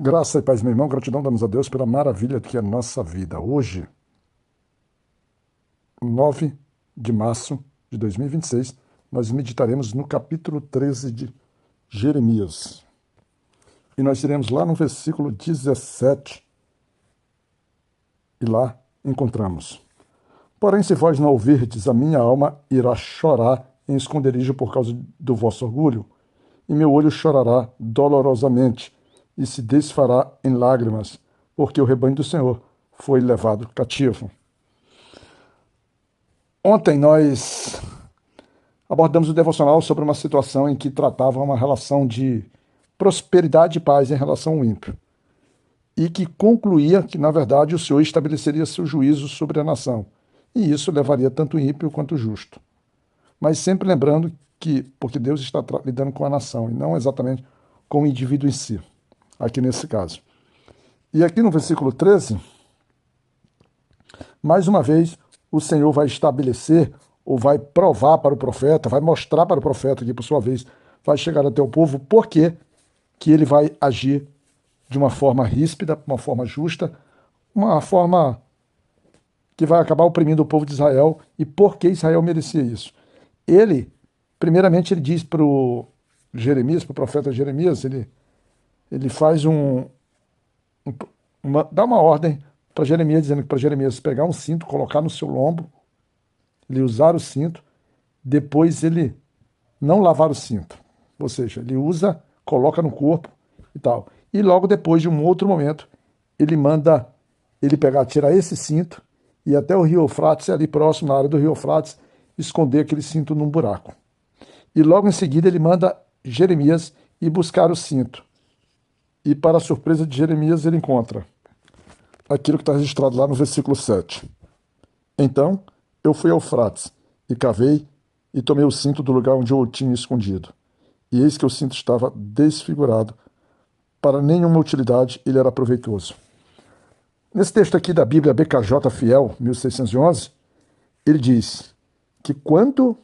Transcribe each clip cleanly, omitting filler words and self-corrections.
Graça e paz, meu irmão. Gratidão damos a Deus pela maravilha que é a nossa vida. Hoje, 9 de março de 2026, nós meditaremos no capítulo 13 de Jeremias. E nós iremos lá no versículo 17 e lá encontramos: Porém, se vós não ouvirdes, a minha alma irá chorar em esconderijo por causa do vosso orgulho, e meu olho chorará dolorosamente e se desfará em lágrimas, porque o rebanho do Senhor foi levado cativo. Ontem nós abordamos o devocional sobre uma situação em que tratava uma relação de prosperidade e paz em relação ao ímpio, e que concluía que, na verdade, o Senhor estabeleceria seu juízo sobre a nação, e isso levaria tanto o ímpio quanto o justo. Mas sempre lembrando que, porque Deus está lidando com a nação, e não exatamente com o indivíduo em si, aqui nesse caso. E aqui no versículo 13, mais uma vez, o Senhor vai estabelecer ou vai provar para o profeta, vai mostrar para o profeta que, por sua vez, vai chegar até o povo, por que ele vai agir de uma forma ríspida, uma forma justa, uma forma que vai acabar oprimindo o povo de Israel e por que Israel merecia isso. Ele, primeiramente, ele diz para o Jeremias, para o profeta Jeremias, ele faz dá uma ordem para Jeremias, dizendo que para Jeremias pegar um cinto, colocar no seu lombo, ele usar o cinto, depois ele não lavar o cinto. Ou seja, ele usa, coloca no corpo e tal. E logo depois de um outro momento, ele manda ele pegar, tirar esse cinto e até o rio Eufrates, ali próximo, na área do rio Eufrates, esconder aquele cinto num buraco. E logo em seguida ele manda Jeremias ir buscar o cinto. E para a surpresa de Jeremias, ele encontra aquilo que está registrado lá no versículo 7. Então eu fui ao Eufrates e cavei e tomei o cinto do lugar onde eu o tinha escondido. E eis que o cinto estava desfigurado. Para nenhuma utilidade ele era proveitoso. Nesse texto aqui da Bíblia BKJ Fiel, 1611, ele diz que quando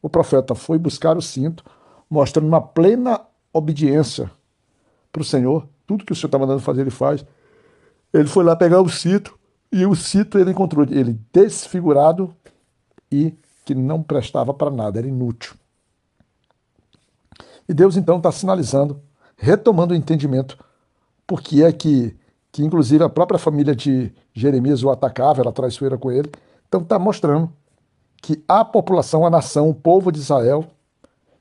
o profeta foi buscar o cinto, mostrando uma plena obediência para o Senhor, tudo que o Senhor está mandando fazer, ele faz. Ele foi lá pegar o cinto, e o cinto ele encontrou ele desfigurado e que não prestava para nada, era inútil. E Deus então está sinalizando, retomando o entendimento, porque é que inclusive a própria família de Jeremias o atacava, era traiçoeira com ele. Então está mostrando que a população, a nação, o povo de Israel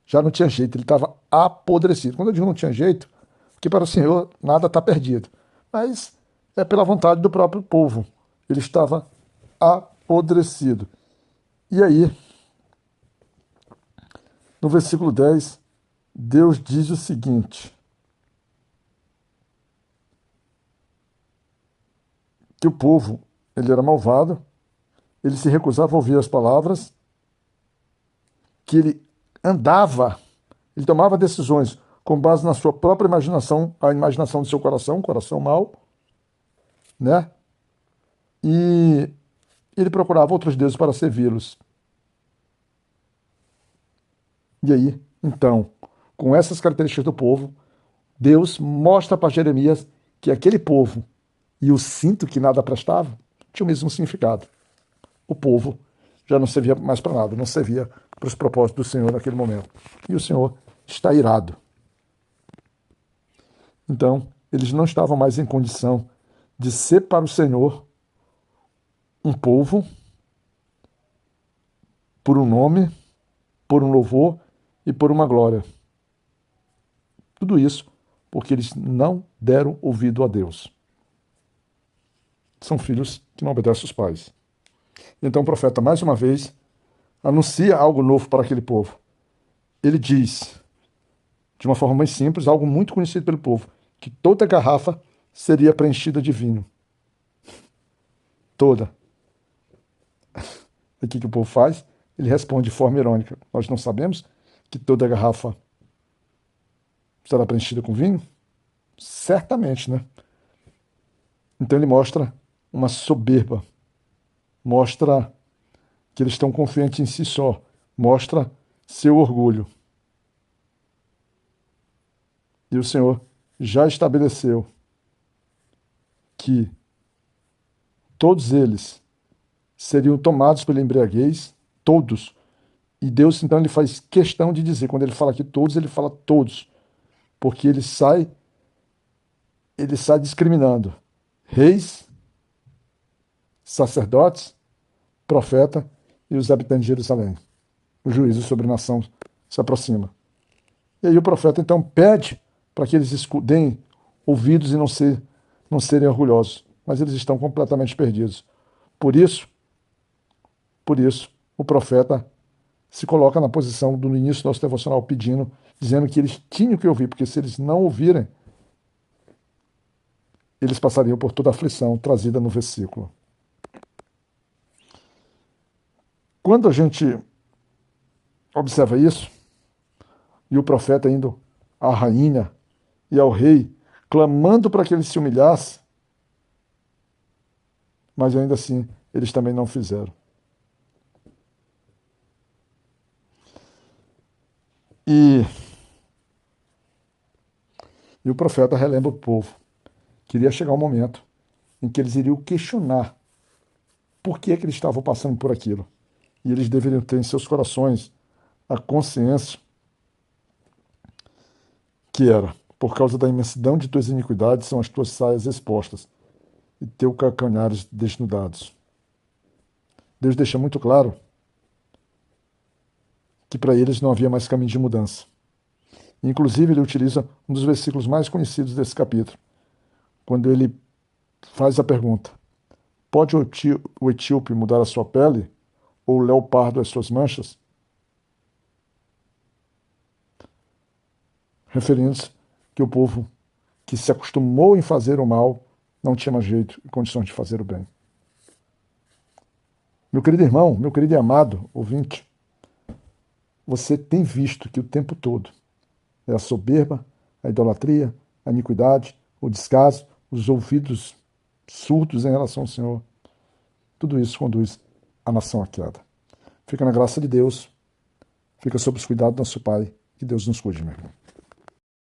já não tinha jeito, ele estava apodrecido. Quando eu digo não tinha jeito, porque para o Senhor nada está perdido, mas é pela vontade do próprio povo. Ele estava apodrecido. E aí, no versículo 10, Deus diz o seguinte: que o povo, ele era malvado, ele se recusava a ouvir as palavras, que ele andava, ele tomava decisões com base na sua própria imaginação, a imaginação do seu coração, coração mau, né? E ele procurava outros deuses para servi-los. E aí, então, com essas características do povo, Deus mostra para Jeremias que aquele povo e o cinto que nada prestava tinha o mesmo significado. O povo já não servia mais para nada, não servia para os propósitos do Senhor naquele momento. E o Senhor está irado. Então, eles não estavam mais em condição de ser para o Senhor um povo por um nome, por um louvor e por uma glória. Tudo isso porque eles não deram ouvido a Deus. São filhos que não obedecem os pais. Então o profeta, mais uma vez, anuncia algo novo para aquele povo. Ele diz, de uma forma mais simples, algo muito conhecido pelo povo, que toda garrafa seria preenchida de vinho. Toda. E o que o povo faz? Ele responde de forma irônica: nós não sabemos que toda garrafa será preenchida com vinho? Certamente, né? Então ele mostra uma soberba, mostra que eles estão confiantes em si só, mostra seu orgulho. E o Senhor já estabeleceu que todos eles seriam tomados pela embriaguez, todos. E Deus, então, ele faz questão de dizer, quando ele fala aqui todos, ele fala todos, porque ele sai discriminando reis, sacerdotes, profeta e os habitantes de Jerusalém. O juízo sobre a nação se aproxima. E aí o profeta então pede para que eles deem ouvidos e não serem orgulhosos, mas eles estão completamente perdidos. Por isso, o profeta se coloca na posição do início do nosso devocional pedindo, dizendo que eles tinham que ouvir, porque se eles não ouvirem, eles passariam por toda a aflição trazida no versículo. Quando a gente observa isso, e o profeta indo à rainha e ao rei, clamando para que ele se humilhasse, mas ainda assim eles também não fizeram. E o profeta relembra o povo que iria chegar um momento em que eles iriam questionar por que eles estavam passando por aquilo. E eles deveriam ter em seus corações a consciência que era, por causa da imensidão de tuas iniquidades, são as tuas saias expostas e teus calcanhares desnudados. Deus deixa muito claro que para eles não havia mais caminho de mudança. Inclusive, ele utiliza um dos versículos mais conhecidos desse capítulo, quando ele faz a pergunta: pode o etíope mudar a sua pele ou o leopardo as suas manchas? Referindo-se que o povo que se acostumou em fazer o mal não tinha mais jeito e condições de fazer o bem. Meu querido irmão, meu querido e amado ouvinte, você tem visto que o tempo todo é a soberba, a idolatria, a iniquidade, o descaso, os ouvidos surdos em relação ao Senhor. Tudo isso conduz a nação à queda. Fica na graça de Deus, fica sob os cuidados do nosso Pai. Que Deus nos cuide, meu irmão.